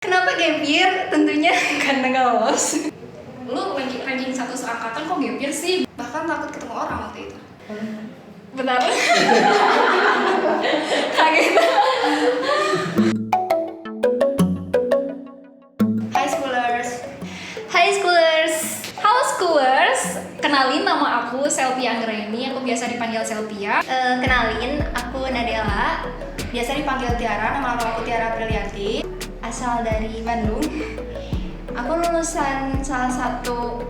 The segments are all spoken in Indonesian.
Kenapa gap year? Tentunya karena nggak lolos. Lu ranking satu seangkatan kok gap year sih? Bahkan takut ketemu orang waktu itu. Benar. Kaget. Hai Schoolers. Hai Schoolers. Halo Schoolers. Kenalin, nama aku Selpia Anggraini. Aku biasa dipanggil Selpia. Kenalin, aku Nadela. Biasa dipanggil Tiara. Nama aku Tiara Aprilianti. Asal dari Bandung. Aku lulusan salah satu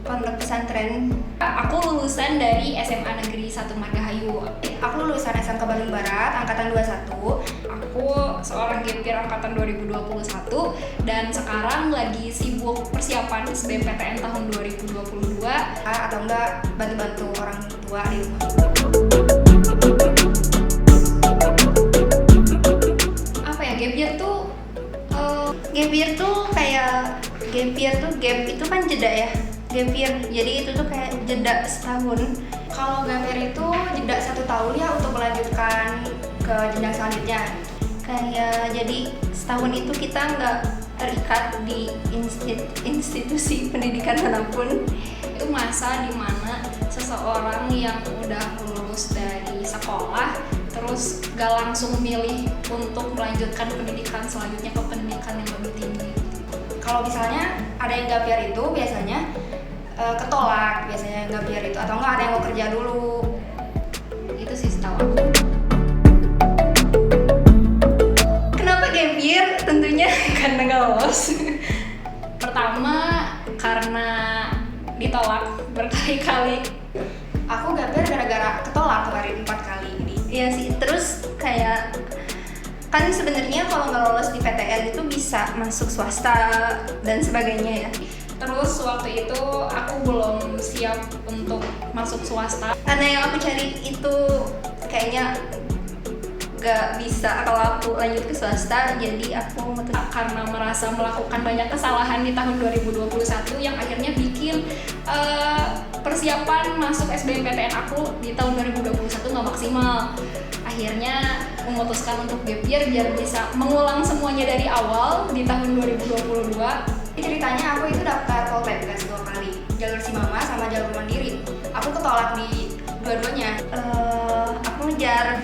pondok pesantren. Aku lulusan dari SMA Negeri 1 Margahayu. Aku lulusan SMK Bandung Barat, angkatan 21. Aku seorang gap year angkatan 2021 dan sekarang lagi sibuk persiapan SBMPTN tahun 2022 Atau enggak bantu-bantu orang tua di rumah. Apa ya, gap year tuh gap year tuh kayak gap itu kan jeda ya. Gap year, jadi itu tuh kayak jeda setahun. Kalau gap year itu jeda 1 tahun ya untuk melanjutkan ke jenjang selanjutnya. Kayak jadi setahun itu kita nggak terikat di institusi pendidikan manapun. Itu masa dimana seseorang yang udah lulus dari sekolah terus gak langsung milih untuk melanjutkan pendidikan selanjutnya ke pendidikan yang lebih tinggi. Kalau misalnya ada yang gap year itu biasanya ketolak, biasanya gap year itu, atau enggak ada yang mau kerja dulu. Itu sih setahu aku. Kenapa gap year? Tentunya karena nggak lolos. Pertama karena ditolak berkali-kali. Aku gap year gara-gara ketolak kemarin 4 kali ini. Iya sih, terus kayak kan sebenarnya kalau nggak lolos di PTN itu bisa masuk swasta dan sebagainya ya. Terus waktu itu aku belum siap untuk masuk swasta. Karena yang aku cari itu kayaknya gak bisa kalau aku lanjut ke swasta, jadi aku Karena merasa melakukan banyak kesalahan di tahun 2021 yang akhirnya bikin persiapan masuk SBMPTN aku di tahun 2021 gak maksimal. Akhirnya memutuskan untuk gap year biar bisa mengulang semuanya dari awal di tahun 2022. ceritanya aku itu daftar Poltekkes 2 kali, jalur Simama sama jalur Mandiri. Aku ketolak di dua-duanya. Aku ngejar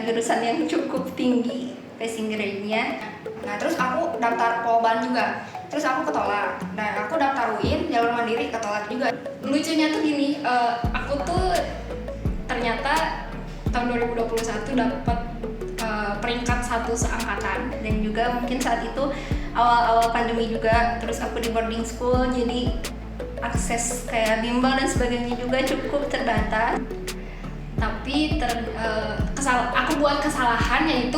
jurusan yang cukup tinggi passing grade-nya. Nah, terus aku daftar Polban juga. Terus aku ketolak. Nah, aku daftar UIN jalur Mandiri, ketolak juga. Lucunya tuh gini, aku tuh ternyata tahun 2021 dapat peringkat 1 seangkatan. Dan juga mungkin saat itu awal-awal pandemi juga, terus aku di boarding school, jadi akses kayak bimbel dan sebagainya juga cukup terbatas. Tapi aku buat kesalahan yaitu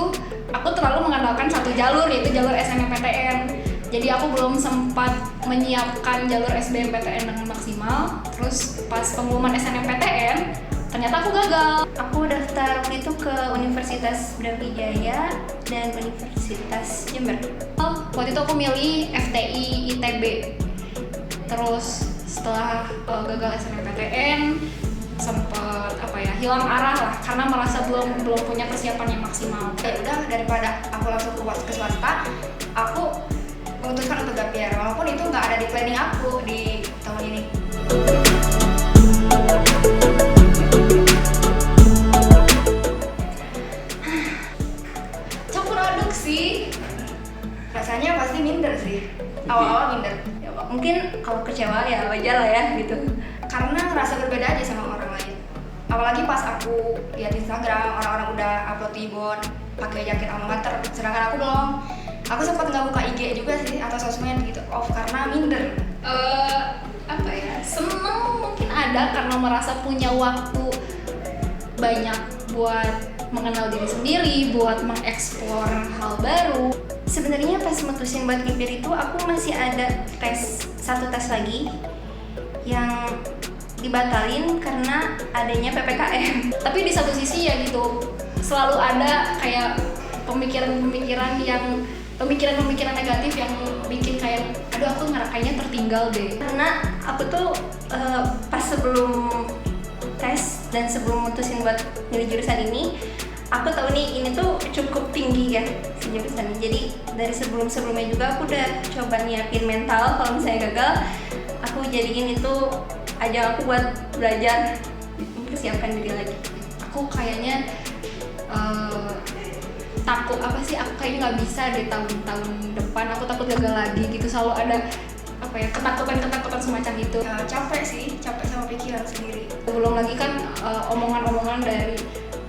aku terlalu mengandalkan satu jalur, yaitu jalur SNMPTN. Jadi aku belum sempat menyiapkan jalur SBMPTN dengan maksimal. Terus pas pengumuman SNMPTN ternyata aku gagal. Aku daftar waktu itu ke Universitas Brawijaya dan Universitas Jember. Waktu itu aku milih FTI ITB. Terus setelah gagal SNMPTN sempet hilang arah lah karena merasa belum punya persiapan yang maksimal. Ya udah, daripada aku langsung ke swasta, aku memutuskan untuk gap year, walaupun itu nggak ada di planning aku di tahun ini. Campur aduk sih. Rasanya pasti minder sih, awal-awal minder. Ya, mungkin kalau kecewa ya wajar lah ya gitu, karena ngerasa berbeda aja sama orang lain. Apalagi pas aku lihat Instagram, orang-orang udah upload Tibon pakai jaket alma mater, sedangkan aku belum. Aku sempat nggak buka IG juga sih atau sosmed gitu, off karena minder. Seneng mungkin ada karena merasa punya waktu banyak buat mengenal diri sendiri, buat mengeksplor hal baru. Sebenarnya pas mutusin buat gap year itu aku masih ada satu tes lagi yang dibatalin karena adanya PPKM. Tapi di satu sisi ya gitu, selalu ada kayak pemikiran-pemikiran negatif yang bikin kayak aduh aku kayaknya tertinggal deh. Karena aku tuh pas sebelum tes dan sebelum mutusin buat milih jurusan ini, aku tahu nih ini tuh cukup tinggi kan si jurusan ini. Jadi dari sebelumnya juga aku udah coba nyiapin mental kalau misalnya gagal, aku jadiin itu ajang aku buat belajar, mempersiapkan diri lagi. Aku kayaknya takut apa sih, aku kayaknya nggak bisa di tahun-tahun depan, aku takut gagal lagi gitu, selalu ada apa ya, ketakutan semacam itu. Capek sih, capek sama pikiran sendiri. Belum lagi kan omongan-omongan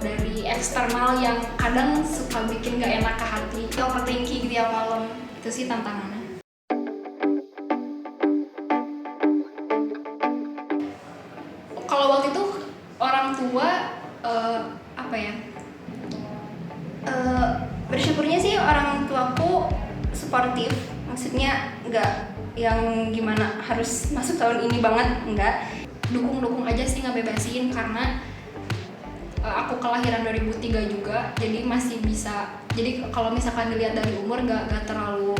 dari eksternal yang kadang suka bikin gak enak ke hati. Overthinking tiap malam. Itu sih tantangannya. Kalau waktu itu orang tua apa ya? Bersyukurnya sih orang tuaku suportif, maksudnya nggak yang gimana harus masuk tahun ini banget, enggak. Dukung aja sih, ngebebasin, karena aku kelahiran 2003 juga, jadi masih bisa. Jadi kalau misalkan dilihat dari umur nggak terlalu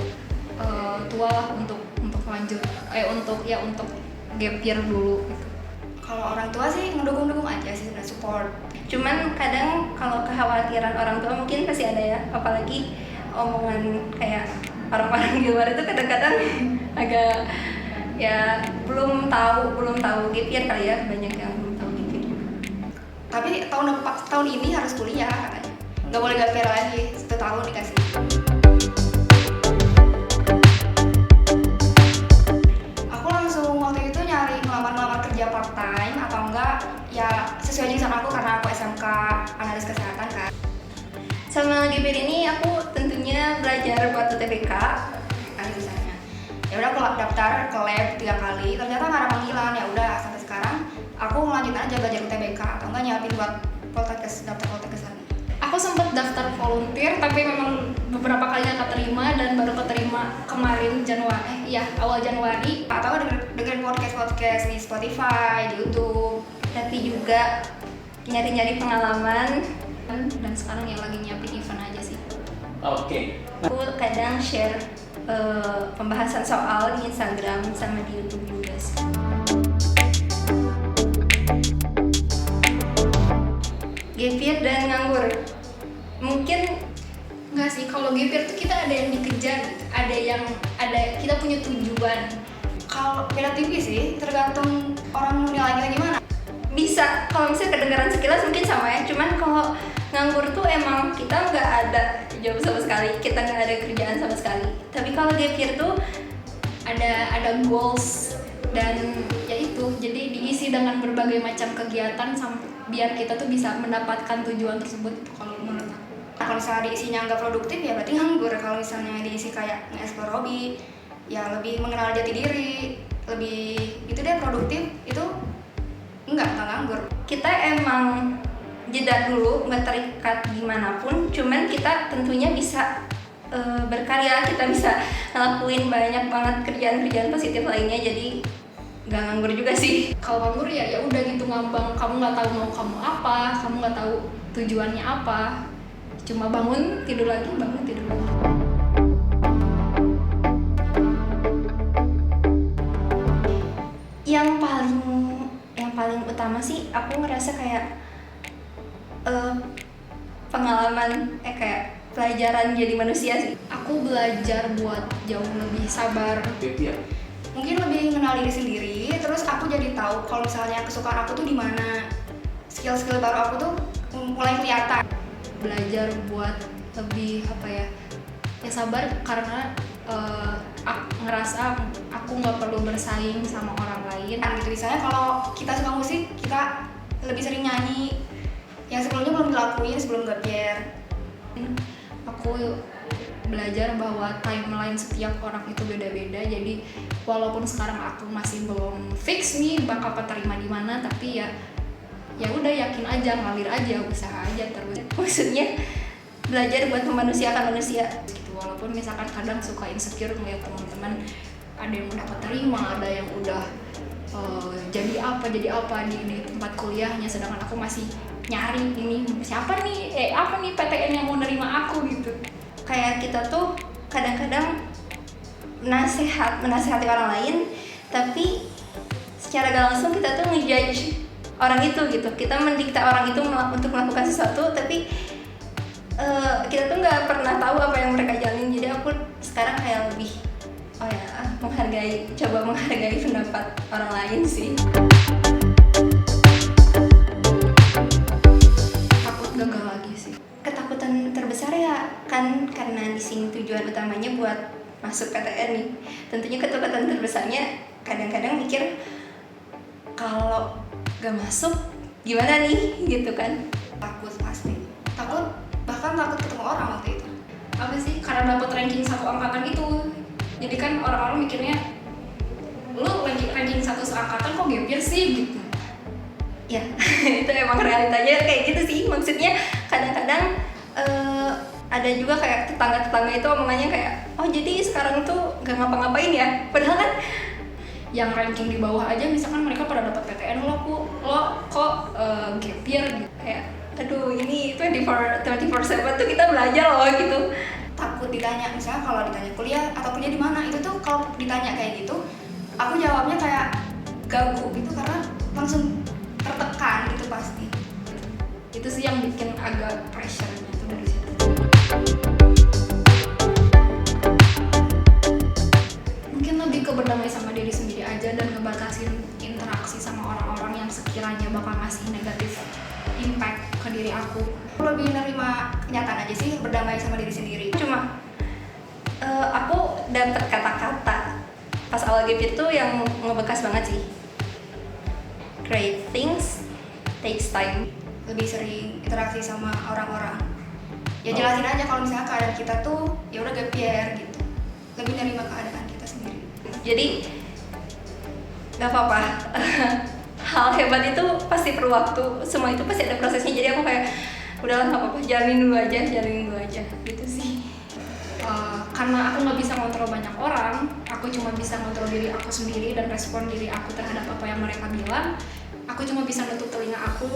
tua lah untuk lanjut untuk gap year dulu gitu. Kalau orang tua sih ngedukung aja sih, sebenarnya support. Cuman kadang kalau kekhawatiran orang tua mungkin pasti ada ya, apalagi omongan kayak orang-orang di luar itu kadang-kadang agak ya belum tahu gap year kali ya, banyak yang belum tahu gap year. Tapi tahun ini harus kuliah katanya. Nggak boleh gap year lagi, 1 tahun dikasih. Aku langsung waktu itu nyari ngelamar kerja part time atau enggak ya sesuai jurusan aku, karena aku SMK analis kesehatan kan. Sama gap year ini aku tentunya belajar buat UTBK Kan jurusannya. Ya udah aku daftar ke lab 3 kali, ternyata nggak ada panggilan. Ya udah sampai sekarang aku ngelanjutin aja belajar UTBK atau enggak nyiapin buat daftar poltekkes lagi. Aku sempat daftar volunteer, tapi memang beberapa kali nggak keterima, dan baru keterima kemarin awal Januari. Atau dengerin podcast di Spotify, di YouTube. tapi juga nyari-nyari pengalaman. Dan sekarang yang lagi nyiapin event aja sih. Oke. Aku kadang share pembahasan soal di Instagram sama di YouTube juga sih. Gap year dan nganggur, mungkin Enggak sih, kalau gap year tuh kita ada yang dikejar gitu. Ada kita punya tujuan. Kalau beda tipis sih, tergantung orang nilai kita gimana. bisa, kalau misalnya kedengaran sekilas mungkin sama ya, cuman kalau nganggur tuh emang kita nggak ada job sama sekali, kita nggak ada kerjaan sama sekali. Tapi kalau gap year tuh ada goals, dan ya itu, jadi diisi dengan berbagai macam kegiatan biar kita tuh bisa mendapatkan tujuan tersebut kalau menurut aku. Kalau misalnya diisinya nggak produktif ya berarti nganggur. Kalau misalnya diisi kayak nge-explore hobi, ya lebih mengenal jati diri, lebih itu deh produktif, itu enggak nganggur. kita emang jeda dulu, nggak terikat gimana pun, cuman kita tentunya bisa berkarya, kita bisa ngelakuin banyak banget kerjaan-kerjaan positif lainnya, jadi nggak nganggur juga sih. Kalau nganggur ya udah gitu, ngambang, kamu nggak tahu mau kamu apa, kamu nggak tahu tujuannya apa, cuma bangun tidur lagi. Yang paling utama sih aku ngerasa kayak pengalaman kayak pelajaran jadi manusia sih. Aku belajar buat jauh lebih sabar. Gap year. Mungkin lebih mengenal diri sendiri, terus aku jadi tahu kalau misalnya kesukaan aku tuh di mana, skill-skill baru aku tuh mulai kelihatan. Belajar buat lebih ya sabar, karena aku ngerasa aku nggak perlu bersaing sama orang lain. Gitu, misalnya kalau kita suka musik, kita lebih sering nyanyi yang sebelumnya belum dilakuin sebelum gap year. Aku belajar bahwa timeline setiap orang itu beda-beda, jadi walaupun sekarang aku masih belum fix nih bakal keterima di mana, tapi ya udah yakin aja, ngalir aja, usaha aja terus. Maksudnya belajar buat memanusiakan manusia gitu. Walaupun misalkan kadang suka insecure ngeliat teman-teman ada yang udah keterima, ada yang udah jadi apa di tempat kuliahnya, sedangkan aku masih nyari ini siapa nih apa nih PTN yang mau nerima aku gitu. Kayak kita tuh kadang-kadang menasehati orang lain, tapi secara gak langsung kita tuh ngejudge orang itu gitu. Kita mendikta orang itu untuk melakukan sesuatu, tapi kita tuh nggak pernah tahu apa yang mereka jalanin, jadi aku sekarang kayak lebih coba menghargai pendapat orang lain sih. Takut gagal lagi sih. Ketakutan terbesar ya kan karena di sini tujuan utamanya buat masuk PTN nih. Tentunya ketakutan terbesarnya kadang-kadang mikir kalau gak masuk gimana nih gitu kan. Takut pasti, takut, bahkan takut ketemu orang waktu itu. Apa sih? Karena dapat ranking satu angkatan itu. Jadi kan orang-orang mikirnya lu ranking satu seangkatan kok gap year sih gitu. Ya itu emang realitanya kayak gitu sih. Maksudnya kadang-kadang ada juga kayak tetangga-tetangga itu omongannya kayak, oh jadi sekarang tuh gak ngapa-ngapain ya, padahal kan Yang ranking di bawah aja misalkan mereka pada dapat PTN, lo kok gap year gitu. kayak aduh ini 24/7 tuh kita belajar loh gitu. Takut ditanya, misalnya kalau ditanya kuliah atau kuliah di mana, itu tuh kalau ditanya kayak gitu, aku jawabnya kayak gagu gitu karena langsung tertekan gitu pasti. Itu sih yang bikin agak pressure-nya tuh dari situ. Mungkin lebih ke berdamai sama diri sendiri aja dan ngebatasin interaksi sama orang-orang yang sekiranya bakal ngasih negatif impact ke diri aku. Aku lebih nerima kenyataan aja sih, berdamai sama diri sendiri. Cuma aku dapet kata-kata pas awal gap year tuh yang ngebekas banget sih. Great things takes time. Lebih sering interaksi sama orang-orang. Ya jelasin aja kalau misalnya keadaan kita tuh ya udah gap year gitu. Lebih nerima keadaan kita sendiri. Jadi nggak apa-apa. Hal hebat itu pasti perlu waktu. Semua itu pasti ada prosesnya. Jadi aku kayak udahlah nggak apa-apa, jalanin dulu aja gitu sih. Karena aku nggak bisa ngontrol banyak orang, aku cuma bisa ngontrol diri aku sendiri dan respon diri aku terhadap apa yang mereka bilang. Aku cuma bisa nutup telinga aku,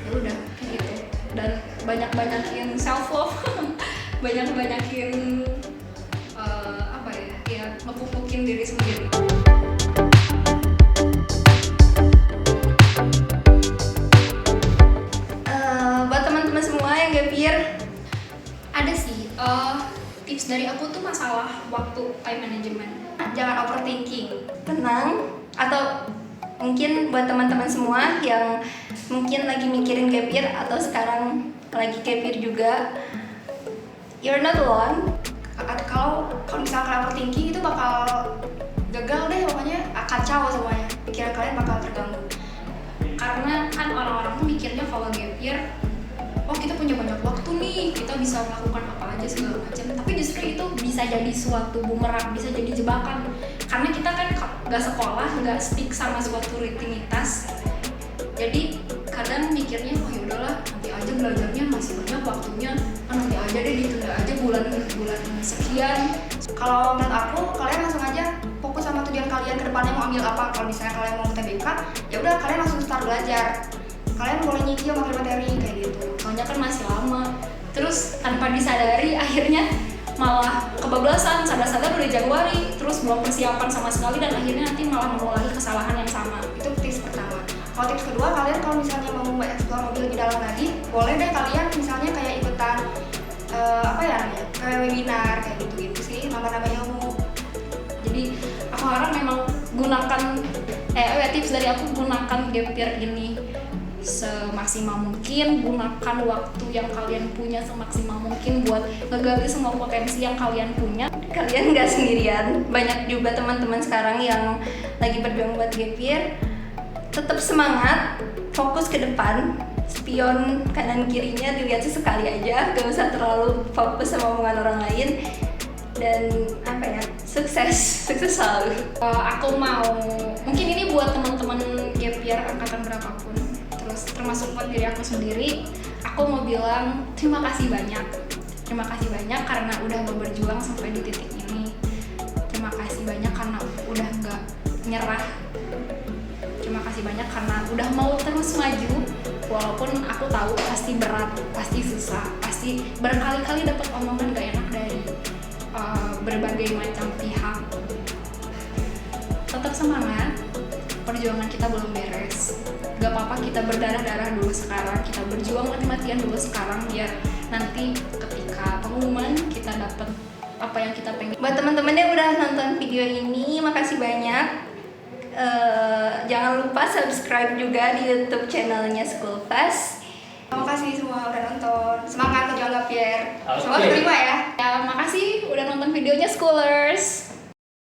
ya udah kayak gitu. Dan banyak-banyakin self love, banyak-banyakin ngepupukin diri sendiri. Buat teman-teman semua yang gap year, Ada sih tips dari aku tuh masalah waktu time management. Jangan overthinking. tenang. Atau mungkin buat teman-teman semua yang mungkin lagi mikirin gap year atau sekarang lagi gap year juga, you're not alone. Kalau misalnya kalian overthinking itu bakal gagal deh, pokoknya kacau semuanya. Pikiran kalian bakal terganggu. Karena kan orang-orang tuh mikirnya kalau gap year, oh kita punya banyak waktu nih, kita bisa melakukan apa aja segala macam. Tapi justru itu bisa jadi suatu bumerang, bisa jadi jebakan. Karena kita kan nggak sekolah, nggak stick sama suatu rutinitas. Jadi kadang mikirnya, oh ya udahlah, nanti aja belajarnya masih banyak waktunya, nanti aja deh ditunda aja bulan sekian. Kalau menurut aku, kalian langsung aja fokus sama tujuan kalian ke depannya mau ambil apa. Kalau misalnya kalian mau UTBK, ya udah kalian langsung start belajar. Kalian boleh nyicil materi-materi kayak gitu. Soalnya kan masih lama. Terus tanpa disadari akhirnya malah kebablasan, sadar-sadar udah Januari, terus belum persiapan sama sekali dan akhirnya nanti malah mengulangi kesalahan yang sama. Itu tips pertama. Kalau tips kedua, kalian kalau misalnya mau explore lebih dalam lagi, boleh deh kalian misalnya kayak ikutan kayak webinar kayak gitu sih, nambah-nambah ilmu. Jadi aku harap memang gunakan tips dari aku, gunakan gap year ini semaksimal mungkin, gunakan waktu yang kalian punya semaksimal mungkin buat ngegali semua potensi yang kalian punya. Kalian nggak sendirian, banyak juga teman-teman sekarang yang lagi berjuang buat gap year. Tetap semangat, fokus ke depan, spion kanan kirinya dilihat sesekali aja, gak usah terlalu fokus sama omongan orang lain. Dan sukses selalu. Aku mau, mungkin ini buat teman-teman gap year angkatan berapapun, terus termasuk buat diri aku sendiri, aku mau bilang terima kasih banyak karena udah mau berjuang sampai di titik ini. Terima kasih banyak karena udah nggak nyerah. Terima kasih banyak karena udah mau terus maju, walaupun aku tahu pasti berat, pasti susah, pasti berkali-kali dapat omongan gak enak dari berbagai macam pihak. Tetap semangat, perjuangan kita belum beres. Gak apa-apa kita berdarah-darah dulu sekarang, kita berjuang mati-matian dulu sekarang biar nanti ketika pengumuman kita dapat apa yang kita pengen. Buat teman-teman yang udah nonton video ini, makasih banyak. Jangan lupa subscribe juga di YouTube channelnya School Fest. Terima kasih semua udah nonton. Semangat perjuangan Gap Year. Semoga Oke. diterima ya. Ya, makasih udah nonton videonya Schoolers.